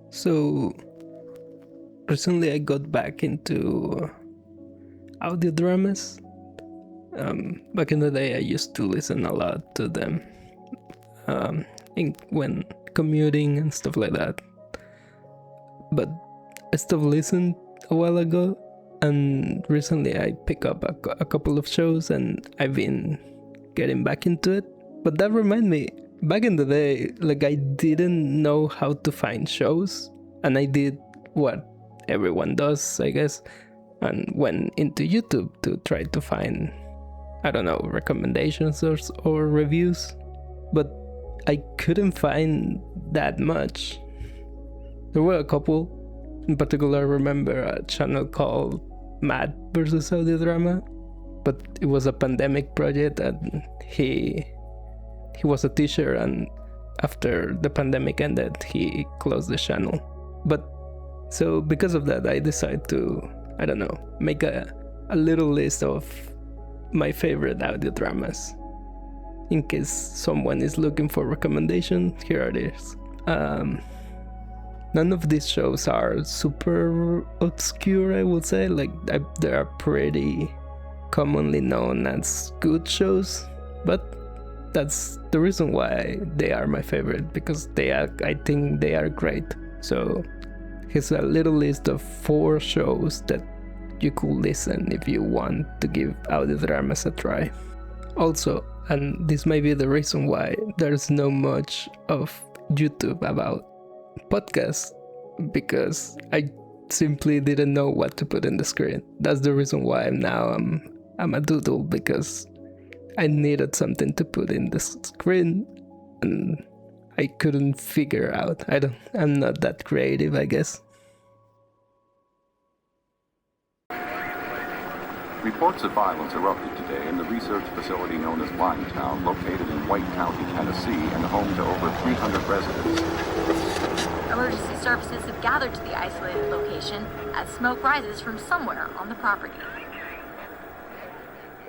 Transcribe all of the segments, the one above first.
So recently I got back into audio dramas. Back in the day I used to listen a lot to them when commuting and stuff like that. But I stopped listening a while ago, and recently I picked up a couple of shows and I've been getting back into it. But that reminded me, back in the day, like, I didn't know how to find shows, and I did what everyone does, I guess, and went into YouTube to try to find, I don't know, recommendations or reviews. But I couldn't find that much. There were a couple. In particular, I remember a channel called Mad vs. Audio Drama, but it was a pandemic project, and he was a teacher, and after the pandemic ended, he closed the channel. But so because of that, I decided to, I don't know, make a little list of my favorite audio dramas. In case someone is looking for recommendation, here it is. None of these shows are super obscure, I would say. Like, they are pretty commonly known as good shows, but that's the reason why they are my favorite, because I think they are great. So here's a little list of 4 shows that you could listen if you want to give audio dramas a try. Also, and this may be the reason why there's no much of YouTube about podcasts, because I simply didn't know what to put in the screen. That's the reason why I'm a doodle, because I needed something to put in the screen and I couldn't figure out. I'm not that creative, I guess. Reports of violence erupted today in the research facility known as Limetown, located in White County, Tennessee, and home to over 300 residents. Emergency services have gathered to the isolated location as smoke rises from somewhere on the property.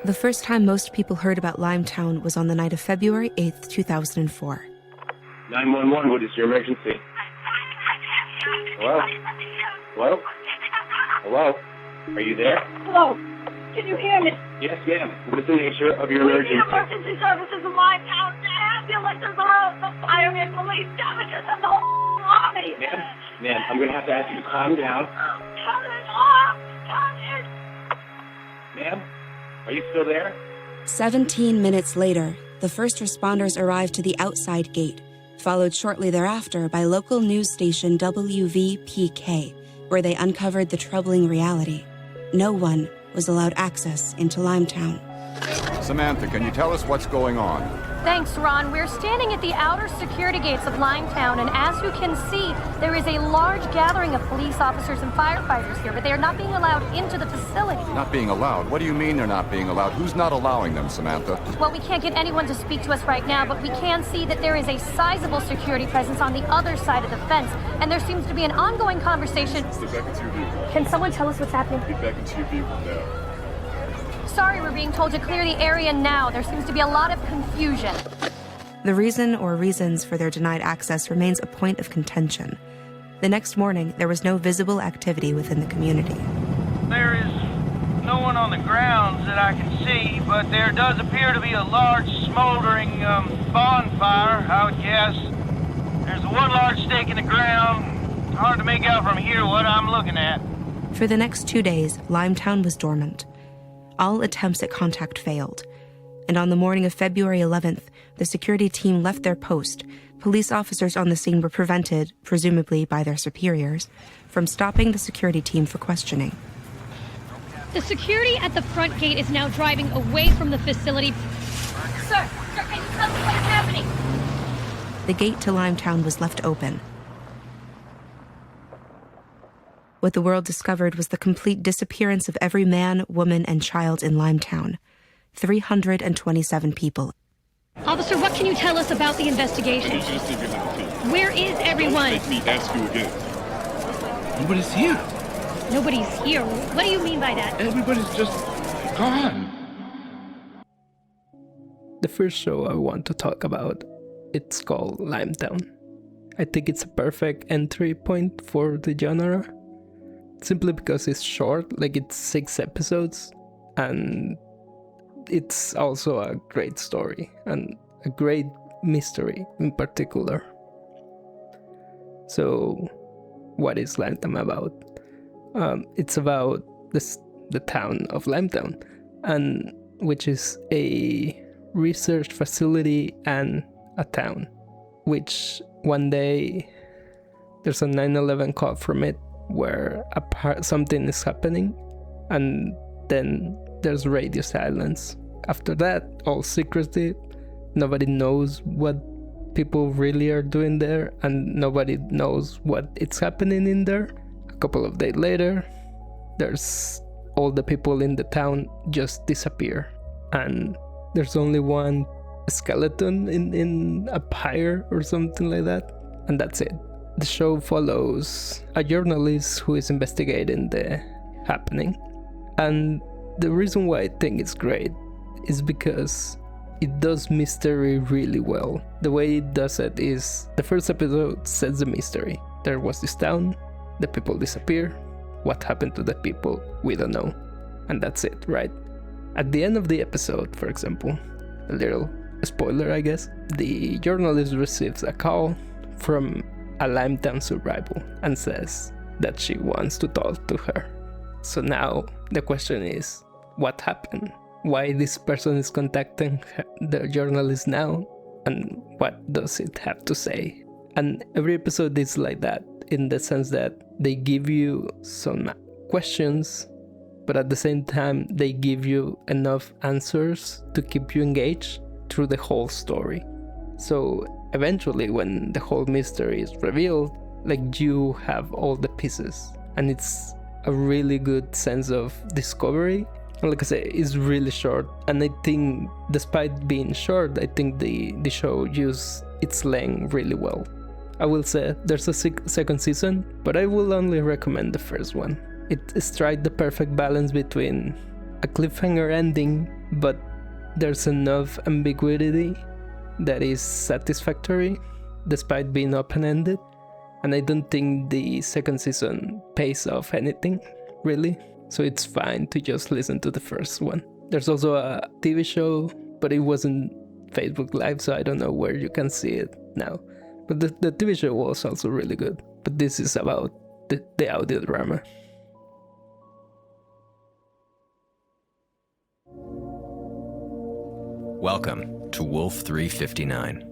The first time most people heard about Limetown was on the night of February 8th, 2004. 911, what is your emergency? Hello? Hello? Hello? Are you there? Hello? Can you hear me? Yes, ma'am. What is the nature of your emergency? Emergency services in Limetown. Ambulances are out, the firemen, police, damages, and the whole army. Ma'am, I'm going to have to ask you to calm down. Turn it off! Turn it! Ma'am, are you still there? 17 minutes later, the first responders arrived to the outside gate, followed shortly thereafter by local news station WVPK, where they uncovered the troubling reality. No one was allowed access into Limetown. Samantha, can you tell us what's going on? Thanks, Ron. We're standing at the outer security gates of Limetown, and as you can see, there is a large gathering of police officers and firefighters here, but they are not being allowed into the facility. Not being allowed? What do you mean they're not being allowed? Who's not allowing them, Samantha? Well, we can't get anyone to speak to us right now, but we can see that there is a sizable security presence on the other side of the fence, and there seems to be an ongoing conversation. Step back into your vehicle. Can someone tell us what's happening? Get back into your vehicle now. Sorry, we're being told to clear the area now. There seems to be a lot of confusion. The reason or reasons for their denied access remains a point of contention. The next morning, there was no visible activity within the community. There is no one on the grounds that I can see, but there does appear to be a large smoldering bonfire, I would guess. There's one large stake in the ground. Hard to make out from here what I'm looking at. For the next 2 days, Limetown was dormant. All attempts at contact failed. And on the morning of February 11th, the security team left their post. Police officers on the scene were prevented, presumably by their superiors, from stopping the security team for questioning. The security at the front gate is now driving away from the facility. Sir, can you tell me what is happening? The gate to Limetown was left open. What the world discovered was the complete disappearance of every man, woman, and child in Limetown. 327 people. Officer, what can you tell us about the investigation? Where is everyone? Let me ask you again. Nobody's here. Nobody's here. What do you mean by that? Everybody's just gone. The first show I want to talk about, it's called Limetown. I think it's a perfect entry point for the genre. Simply because it's short, like it's 6 episodes, and it's also a great story and a great mystery in particular. So, what is Limetown about? It's about the town of Limetown, and which is a research facility and a town. Which one day there's a 9/11 call from it where something is happening, and then there's radio silence. After that, all secrecy. Nobody knows what people really are doing there, and nobody knows what is happening in there. A couple of days later, there's all the people in the town just disappear, and there's only one skeleton in a pyre or something like that, and that's it. The show follows a journalist who is investigating the happening, and the reason why I think it's great is because it does mystery really well. The way it does it is the first episode sets the mystery. There was this town, the people disappear. What happened to the people? We don't know. And that's it, right? At the end of the episode, for example, a little spoiler, I guess, the journalist receives a call from a Limetown survivor and says that she wants to talk to her. So now the question is, what happened? Why this person is contacting the journalist now, and what does it have to say? And every episode is like that, in the sense that they give you some questions, but at the same time they give you enough answers to keep you engaged through the whole story. So eventually, when the whole mystery is revealed, like, you have all the pieces, and it's a really good sense of discovery. And like I say, it's really short, and I think despite being short, I think the show used its length really well. I will say there's a second season, but I will only recommend the first one. It strikes the perfect balance between a cliffhanger ending, but there's enough ambiguity that is satisfactory despite being open-ended, and I don't think the second season pays off anything, really. So it's fine to just listen to the first one. There's also a TV show, but it wasn't Facebook Live, so I don't know where you can see it now. But the TV show was also really good. But this is about the audio drama. Welcome to Wolf 359.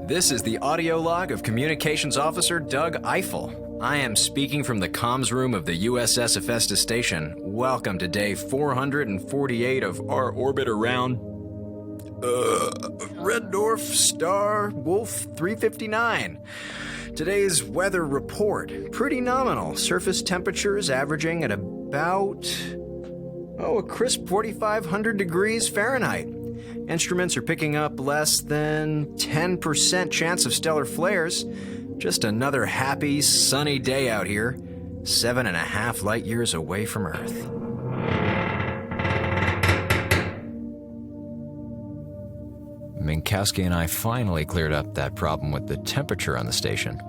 This is the audio log of Communications Officer Doug Eiffel. I am speaking from the comms room of the USS Hephaestus Station. Welcome to day 448 of our orbit around Red Dwarf Star Wolf 359. Today's weather report, pretty nominal. Surface temperatures averaging at about, a crisp 4,500 degrees Fahrenheit. Instruments are picking up less than 10% chance of stellar flares. Just another happy, sunny day out here, 7.5 light years away from Earth. Minkowski and I finally cleared up that problem with the temperature on the station.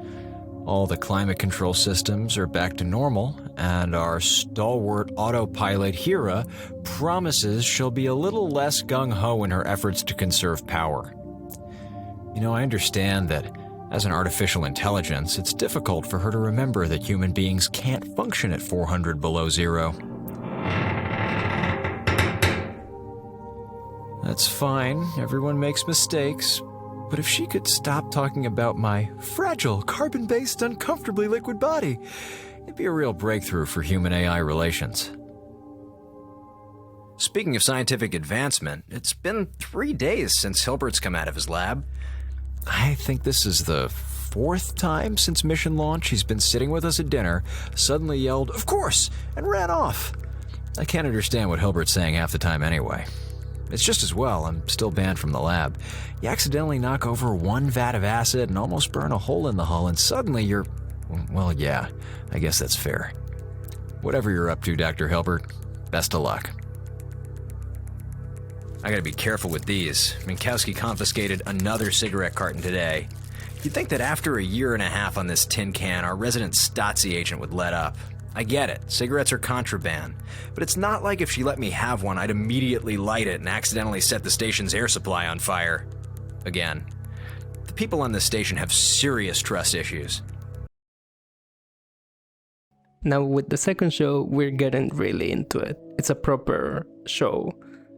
All the climate control systems are back to normal, and our stalwart autopilot Hera promises she'll be a little less gung-ho in her efforts to conserve power. You know, I understand that as an artificial intelligence, it's difficult for her to remember that human beings can't function at 400 below zero. That's fine, everyone makes mistakes. But if she could stop talking about my fragile, carbon-based, uncomfortably liquid body, it'd be a real breakthrough for human-AI relations. Speaking of scientific advancement, it's been 3 days since Hilbert's come out of his lab. I think this is the 4th time since mission launch he's been sitting with us at dinner, suddenly yelled, "Of course!" and ran off. I can't understand what Hilbert's saying half the time anyway. It's just as well I'm still banned from the lab. You accidentally knock over one vat of acid and almost burn a hole in the hull, and suddenly you're... Well, yeah, I guess that's fair. Whatever you're up to, Dr. Hilbert, best of luck. I gotta be careful with these. Minkowski confiscated another cigarette carton today. You'd think that after a year and a half on this tin can, our resident Stasi agent would let up. I get it, cigarettes are contraband, but it's not like if she let me have one, I'd immediately light it and accidentally set the station's air supply on fire. Again, the people on this station have serious trust issues. Now with the second show, we're getting really into it. It's a proper show.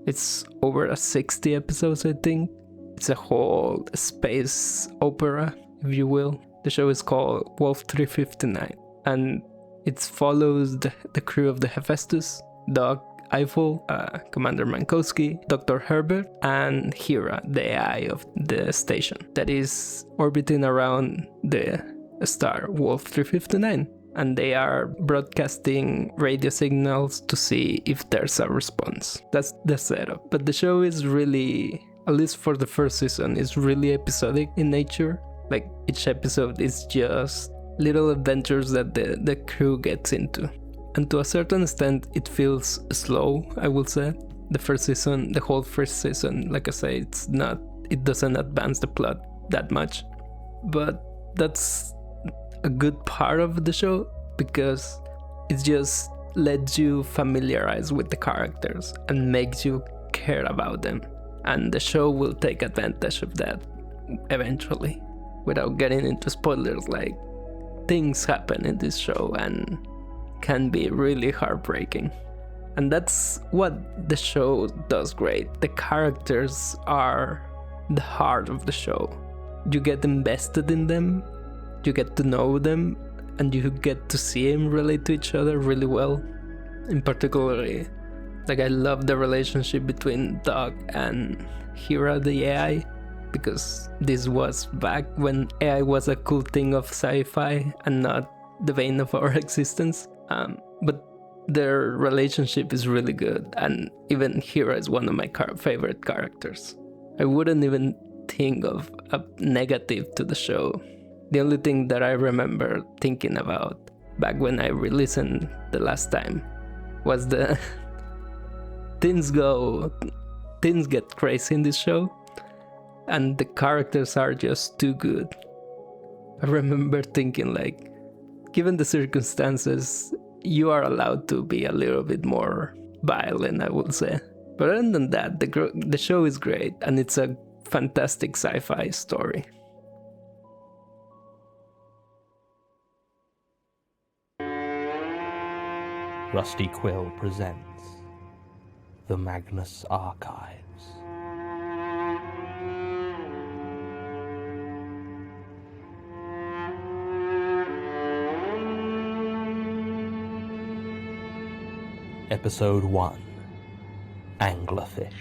It's over 60 episodes, I think. It's a whole space opera, if you will. The show is called Wolf 359, and it follows the crew of the Hephaestus, Doug Eiffel, Commander Minkowski, Dr. Herbert, and Hera, the AI of the station that is orbiting around the star Wolf 359. And they are broadcasting radio signals to see if there's a response. That's the setup. But the show is really, at least for the first season, is really episodic in nature. Like, each episode is just little adventures that the crew gets into. And to a certain extent, it feels slow, I will say. The first season, the whole first season, like I say, it doesn't advance the plot that much. But that's a good part of the show, because it just lets you familiarize with the characters and makes you care about them, and the show will take advantage of that eventually. Without getting into spoilers, like, things happen in this show and can be really heartbreaking, and that's what the show does great. The characters are the heart of the show. You get invested in them, you get to know them, and you get to see them relate to each other really well. In particular, like, I love the relationship between Doug and Hera, the AI, because this was back when AI was a cool thing of sci-fi and not the vein of our existence. But their relationship is really good, and even Hera is one of my favorite characters. I wouldn't even think of a negative to the show. The only thing that I remember thinking about back when I re-listened the last time was the things get crazy in this show, and the characters are just too good. I remember thinking, like, given the circumstances, you are allowed to be a little bit more violent, I would say. But other than that, the show is great, and it's a fantastic sci-fi story. Rusty Quill presents The Magnus Archives. Episode 1, Anglerfish.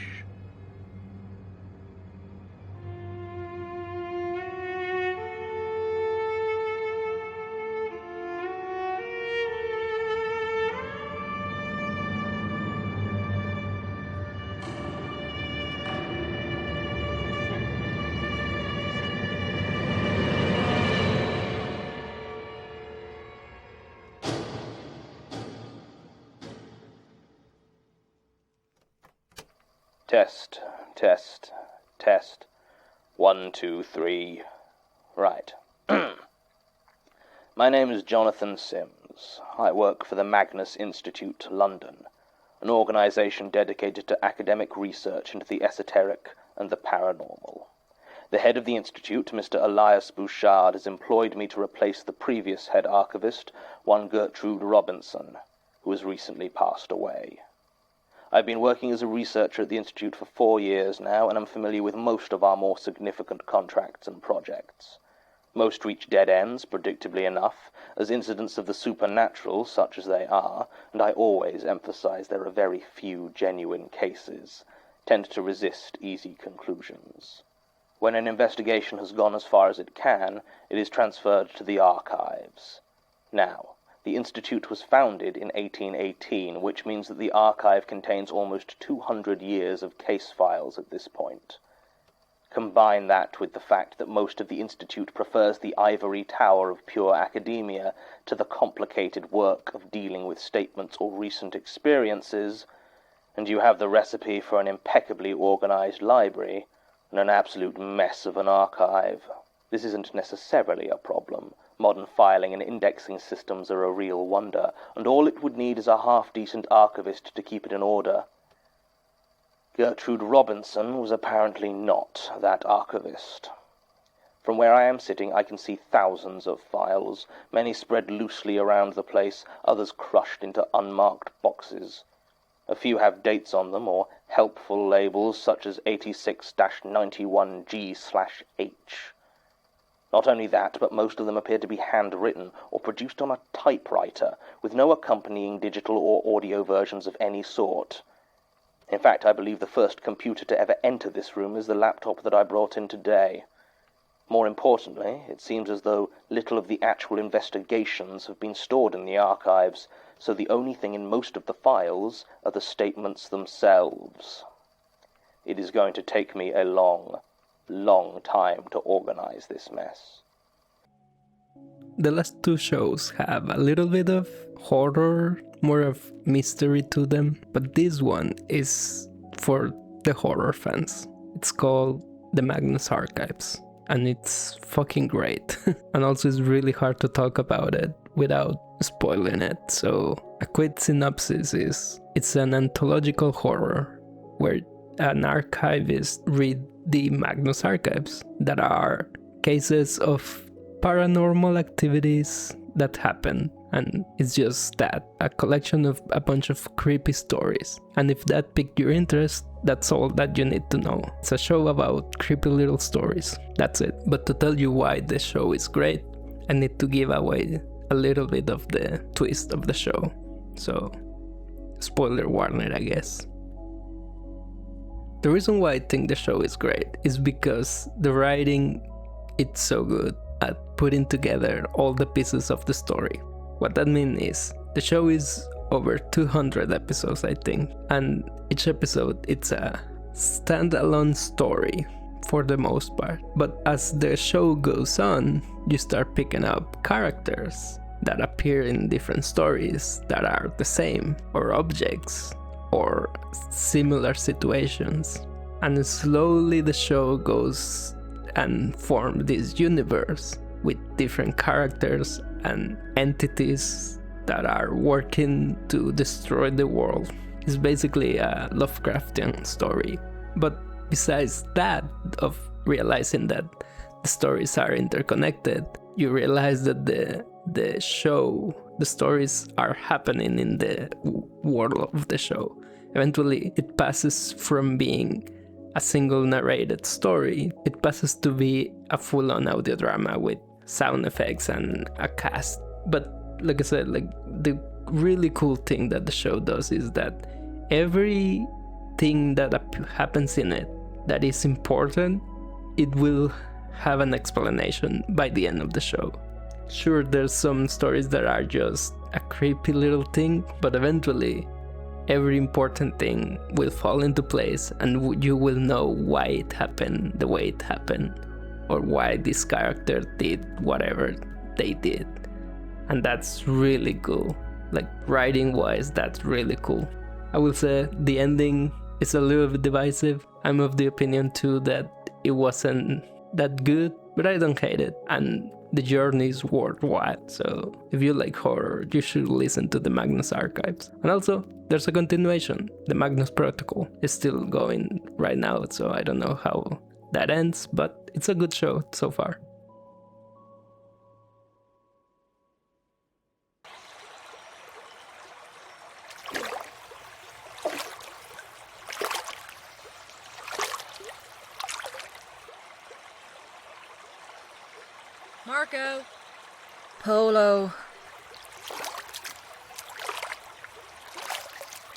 Test, test, test. 1, 2, 3. Right. My name is Jonathan Sims. I work for the Magnus Institute, London, an organization dedicated to academic research into the esoteric and the paranormal. The head of the institute, Mr. Elias Bouchard, has employed me to replace the previous head archivist, one Gertrude Robinson, who has recently passed away. I've been working as a researcher at the Institute for 4 years now, and I'm familiar with most of our more significant contracts and projects. Most reach dead ends, predictably enough, as incidents of the supernatural, such as they are, and I always emphasize there are very few genuine cases, tend to resist easy conclusions. When an investigation has gone as far as it can, it is transferred to the archives. Now, The Institute was founded in 1818, which means that the archive contains almost 200 years of case files at this point. Combine that with the fact that most of the Institute prefers the ivory tower of pure academia to the complicated work of dealing with statements or recent experiences, and you have the recipe for an impeccably organized library and an absolute mess of an archive. This isn't necessarily a problem. Modern filing and indexing systems are a real wonder, and all it would need is a half-decent archivist to keep it in order. Gertrude Robinson was apparently not that archivist. From where I am sitting, I can see thousands of files, many spread loosely around the place, others crushed into unmarked boxes. A few have dates on them, or helpful labels such as 86-91G/H. Not only that, but most of them appear to be handwritten or produced on a typewriter, with no accompanying digital or audio versions of any sort. In fact, I believe the first computer to ever enter this room is the laptop that I brought in today. More importantly, it seems as though little of the actual investigations have been stored in the archives, so the only thing in most of the files are the statements themselves. It is going to take me a long time to organize this mess. The last two shows have a little bit of horror, more of mystery to them, but this one is for the horror fans. It's called The Magnus Archives, and it's fucking great. And also it's really hard to talk about it without spoiling it, so a quick synopsis is it's an anthological horror where an archivist read the Magnus Archives, that are cases of paranormal activities that happen, and it's just that, a collection of a bunch of creepy stories. And if that piqued your interest, that's all that you need to know. It's a show about creepy little stories, that's it. But to tell you why the show is great, I need to give away a little bit of the twist of the show, so spoiler warning, I guess. The reason why I think the show is great is because the writing, it's so good at putting together all the pieces of the story. What that means is, the show is over 200 episodes, I think, and each episode, it's a standalone story for the most part. But as the show goes on, you start picking up characters that appear in different stories that are the same, or objects, or similar situations. And slowly the show goes and forms this universe with different characters and entities that are working to destroy the world. It's basically a Lovecraftian story. But besides that, of realizing that the stories are interconnected, you realize that the stories are happening in the world of the show. Eventually, it passes from being a single narrated story, it passes to be a full-on audio drama with sound effects and a cast. But like I said, like, the really cool thing that the show does is that everything that happens in it that is important, it will have an explanation by the end of the show. Sure, there's some stories that are just a creepy little thing, but eventually every important thing will fall into place and you will know why it happened the way it happened, or why this character did whatever they did. And that's really cool. Like, writing wise, that's really cool. I will say the ending is a little bit divisive. I'm of the opinion too that it wasn't that good, but I don't hate it, and the journey is worthwhile. So if you like horror, you should listen to the Magnus Archives. And also, there's a continuation. The Magnus Protocol is still going right now, so I don't know how that ends, but it's a good show so far. Marco. Polo.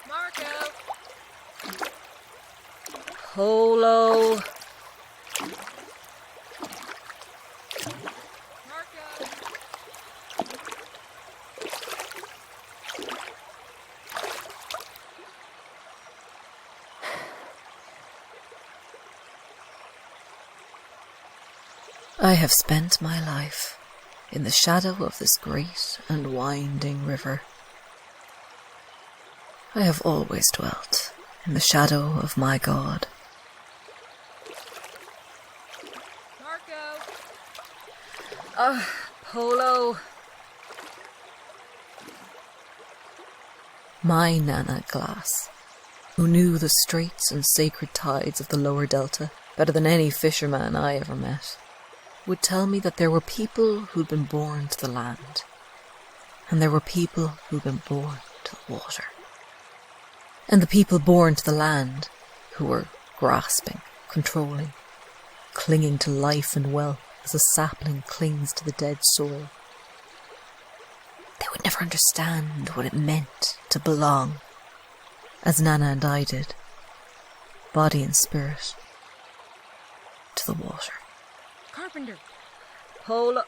Marco. Polo. Marco. I have spent my life in the shadow of this great and winding river. I have always dwelt in the shadow of my God. Marco! Polo! My Nana Glass, who knew the straits and sacred tides of the lower delta better than any fisherman I ever met, would tell me that there were people who'd been born to the land, and there were people who'd been born to the water. And the people born to the land, who were grasping, controlling, clinging to life and wealth as a sapling clings to the dead soil. They would never understand what it meant to belong, as Nana and I did, body and spirit, to the water. Carpenter! Polo...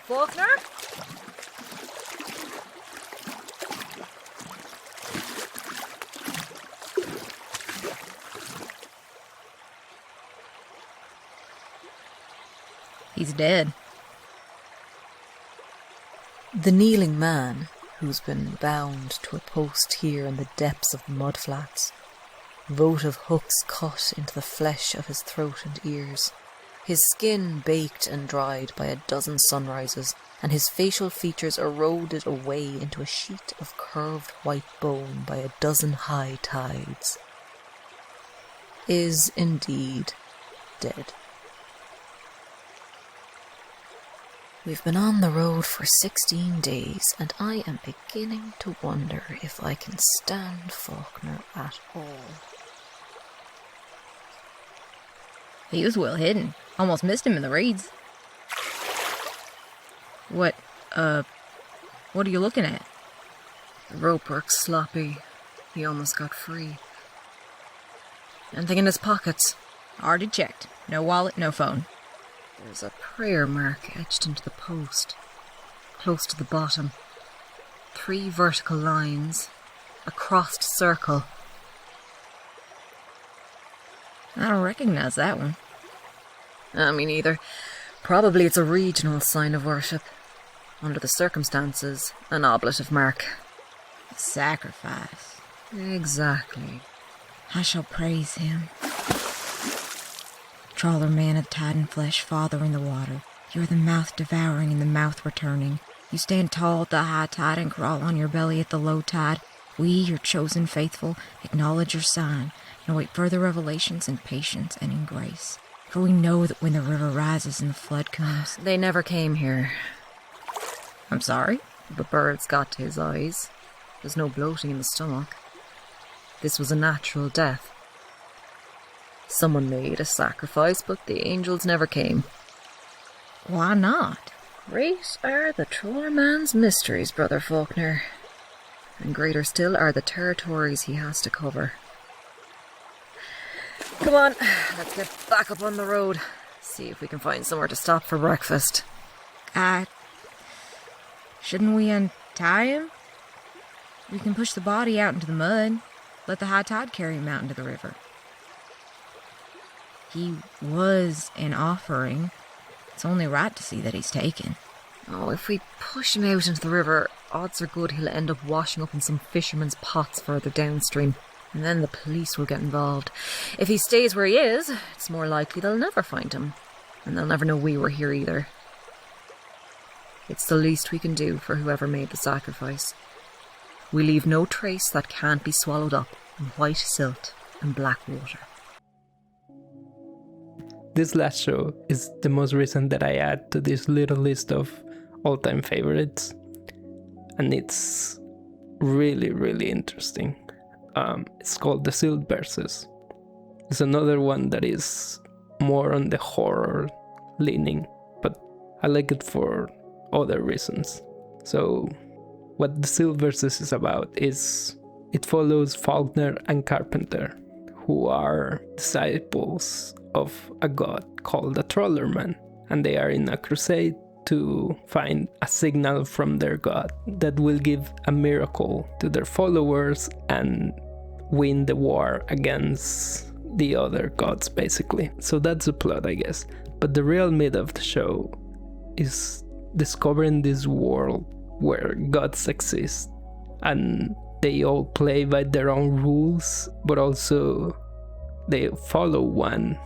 Faulkner? He's dead. The kneeling man, who's been bound to a post here in the depths of the mudflats, votive hooks cut into the flesh of his throat and ears, his skin baked and dried by a dozen sunrises, and his facial features eroded away into a sheet of curved white bone by a dozen high tides, is indeed dead. We've been on the road for 16 days, and I am beginning to wonder if I can stand Faulkner at all. He was well hidden. Almost missed him in the reeds. What are you looking at? The rope work's sloppy. He almost got free. Anything in his pockets? Already checked. No wallet, no phone. There's a prayer mark etched into the post, close to the bottom. 3 vertical lines, a crossed circle. I don't recognize that one. Me neither. Probably it's a regional sign of worship. Under the circumstances, an oblative mark. A sacrifice. Exactly. I shall praise him. Trawler man of tide and flesh, father in the water. You're the mouth devouring and the mouth returning. You stand tall at the high tide and crawl on your belly at the low tide. We, your chosen faithful, acknowledge your sign and await further revelations in patience and in grace. For we know that when the river rises and the flood comes... They never came here. I'm sorry? The birds got to his eyes. There's no bloating in the stomach. This was a natural death. Someone made a sacrifice, but the angels never came. Why not? Great are the trawler man's mysteries, Brother Faulkner. And greater still are the territories he has to cover. Come on, let's get back up on the road. See if we can find somewhere to stop for breakfast. Shouldn't we untie him? We can push the body out into the mud. Let the high tide carry him out into the river. He was an offering. It's only right to see that he's taken. Oh, if we push him out into the river, odds are good he'll end up washing up in some fishermen's pots further downstream. And then the police will get involved. If he stays where he is, it's more likely they'll never find him. And they'll never know we were here either. It's the least we can do for whoever made the sacrifice. We leave no trace that can't be swallowed up in white silt and black water. This last show is the most recent that I add to this little list of all-time favorites. And it's really, really interesting. It's called The Sealed Verses. It's another one that is more on the horror leaning, but I like it for other reasons. So what The Sealed Verses is about is it follows Faulkner and Carpenter, who are disciples of a god called the Trawler Man, and they are in a crusade to find a signal from their god that will give a miracle to their followers and win the war against the other gods, basically. So that's the plot, I guess. But the real meat of the show is discovering this world where gods exist and they all play by their own rules, but also they follow one,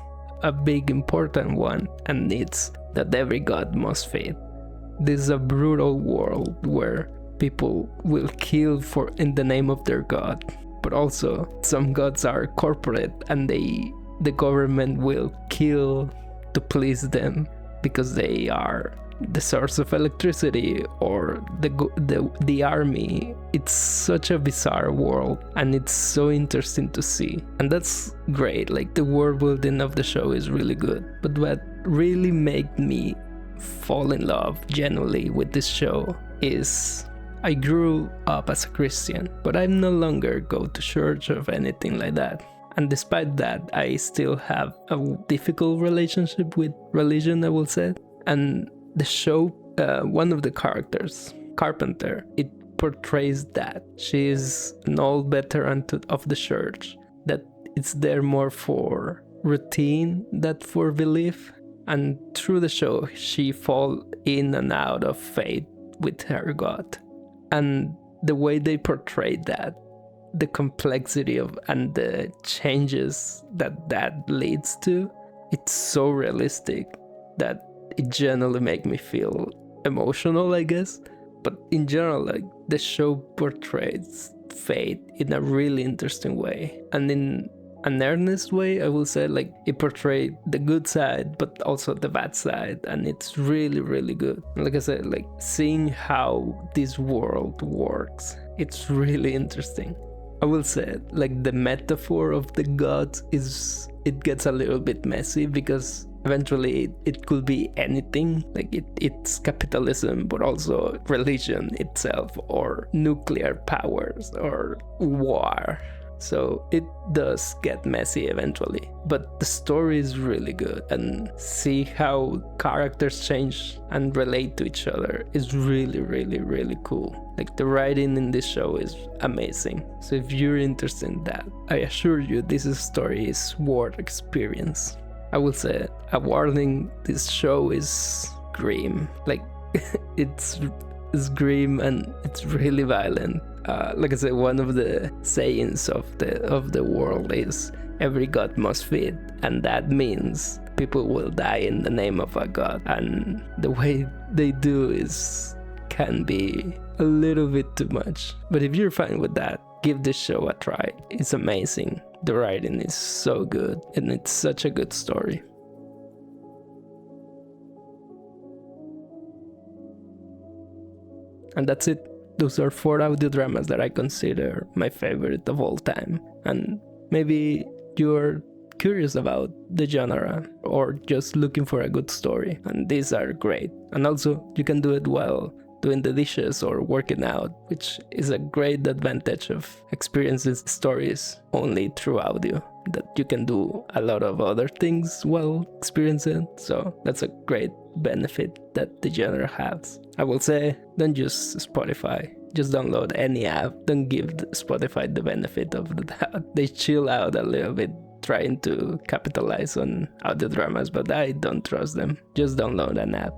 a big important one, and it's that every god must fit. This is a brutal world where people will kill in the name of their god, but also some gods are corporate and the government will kill to please them because they are the source of electricity or the army. It's such a bizarre world and it's so interesting to see, and that's great. Like, the world building of the show is really good, but what really made me fall in love genuinely with this show is I grew up as a Christian, but I no longer go to church or anything like that. And despite that, I still have a difficult relationship with religion, I will say. And the show, one of the characters, Carpenter, it portrays that. She is an old veteran of the church, that it's there more for routine than for belief. And through the show, she falls in and out of faith with her God. And the way they portray that, the complexity of and the changes that leads to, it's so realistic that it generally makes me feel emotional, I guess. But in general, like, the show portrays faith in a really interesting way, and in an earnest way, I will say. Like, it portrayed the good side but also the bad side, and it's really, really good. Like I said, like, seeing how this world works, it's really interesting. I will say, like, the metaphor of the gods it gets a little bit messy, because eventually it could be anything. Like, it's capitalism, but also religion itself, or nuclear powers, or war. So it does get messy eventually, but the story is really good, and see how characters change and relate to each other is really, really, really cool. Like, the writing in this show is amazing. So if you're interested in that, I assure you this story is worth experience. I will say, a warning, this show is grim. Like, it's grim and it's really violent. Like I said, one of the sayings of the world is every god must fit, and that means people will die in the name of a god, and the way they do can be a little bit too much. But if you're fine with that, give this show a try. It's amazing. The writing is so good, and it's such a good story. And that's it. Those are 4 audio dramas that I consider my favorite of all time. And maybe you're curious about the genre or just looking for a good story, and these are great. And also, you can do it while doing the dishes or working out, which is a great advantage of experiencing stories only through audio, that you can do a lot of other things while experiencing. So that's a great benefit that the genre has. I will say, don't use Spotify. Just download any app. Don't give Spotify the benefit of the doubt. They chill out a little bit trying to capitalize on audio dramas, but I don't trust them. Just download an app.